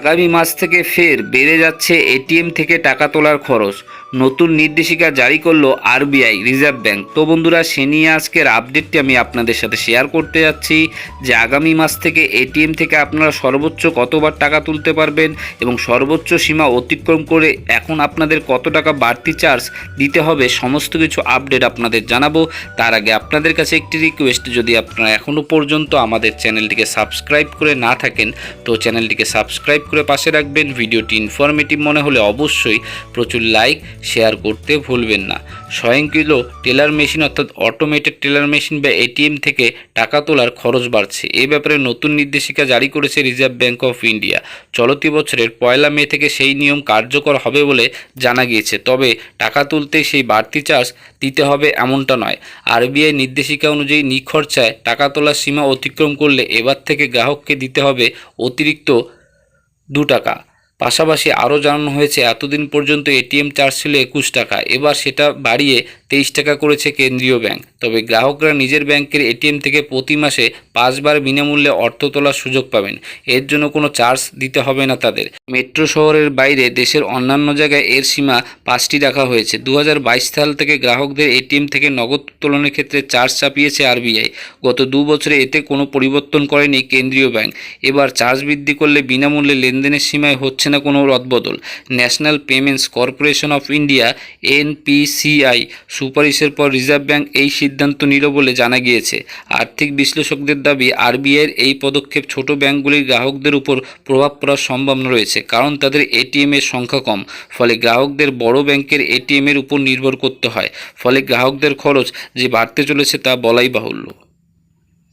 আগামী মাস থেকে ফের বেড়ে যাচ্ছে এটিএম থেকে টাকা তোলার খরচ। নতুন নির্দেশিকা জারি করলো আরবিআই রিজার্ভ ব্যাঙ্ক। তো বন্ধুরা, সে নিয়ে আজকের আপডেটটি আমি আপনাদের সাথে শেয়ার করতে যাচ্ছি যে আগামী মাস থেকে এটিএম থেকে আপনারা সর্বোচ্চ কতবার টাকা তুলতে পারবেন এবং সর্বোচ্চ সীমা অতিক্রম করে এখন আপনাদের কত টাকা বাড়তি চার্জ দিতে হবে, সমস্ত কিছু আপডেট আপনাদের জানাবো। তার আগে আপনাদের কাছে একটি রিকোয়েস্ট, যদি আপনারা এখনও পর্যন্ত আমাদের চ্যানেলটিকে সাবস্ক্রাইব করে না থাকেন তো চ্যানেলটিকে সাবস্ক্রাইব করে পাশে রাখবেন। ভিডিওটি ইনফরমেটিভ মনে হলে অবশ্যই প্রচুর লাইক শেয়ার করতে ভুলবেন না। স্বয়ংক্রিয় টেলার মেশিন অর্থাৎ অটোমেটেড টেলার মেশিন বা এটিএম থেকে টাকা তোলার খরচ বাড়ছে। এ ব্যাপারে নতুন নির্দেশিকা জারি করেছে রিজার্ভ ব্যাঙ্ক অফ ইন্ডিয়া। চলতি বছরের 1 মে থেকে সেই নিয়ম কার্যকর হবে বলে জানা গিয়েছে। তবে টাকা তুলতে সেই বাড়তি চার্জ দিতে হবে এমনটা নয়। আরবিআই নির্দেশিকা অনুযায়ী নিখরচায় টাকা তোলার সীমা অতিক্রম করলে এবার থেকে গ্রাহককে দিতে হবে অতিরিক্ত 2 টাকা। পাশাপাশি আরও জানানো হয়েছে, এতদিন পর্যন্ত এটিএম চার্জ ছিল 21 টাকা, এবার সেটা বাড়িয়ে 23 টাকা করেছে কেন্দ্রীয় ব্যাংক। তবে গ্রাহকরা নিজের ব্যাংকের এটিএম থেকে প্রতি মাসে 5 বার বিনামূল্যে অর্থ তোলার সুযোগ পাবেন। এর জন্য কোনো চার্জ দিতে হবে না তাদের। মেট্রো শহরের বাইরে দেশের অন্যান্য জায়গায় এর সীমা 5টি রাখা হয়েছে। 2022 সাল থেকে গ্রাহকদের এটিএম থেকে নগদ উত্তোলনের ক্ষেত্রে চার্জ চাপিয়েছে আরবিআই। গত 2 বছরে এতে কোনো পরিবর্তন করেনি কেন্দ্রীয় ব্যাংক। এবার চার্জ বৃদ্ধি করলে বিনামূল্যে লেনদেনের সীমায় হচ্ছে না কোনো রদবদল। National payments corporation of India NPCI সুপারিশের পর রিজার্ভ ব্যাংক এই সিদ্ধান্ত নিল বলে জানা গিয়েছে। আর্থিক বিশ্লেষকদের দাবি, আরবিআইয়ের এই পদক্ষেপ ছোট ব্যাংকগুলির গ্রাহকদের উপর প্রভাব পড়ার সম্ভাবনা রয়েছে, কারণ তাদের এটিএম এর সংখ্যা কম। ফলে গ্রাহকদের বড় ব্যাংকের এটিএম এর উপর নির্ভর করতে হয়। ফলে গ্রাহকদের খরচ যে বাড়তে চলেছে তা বলাই বাহুল্য।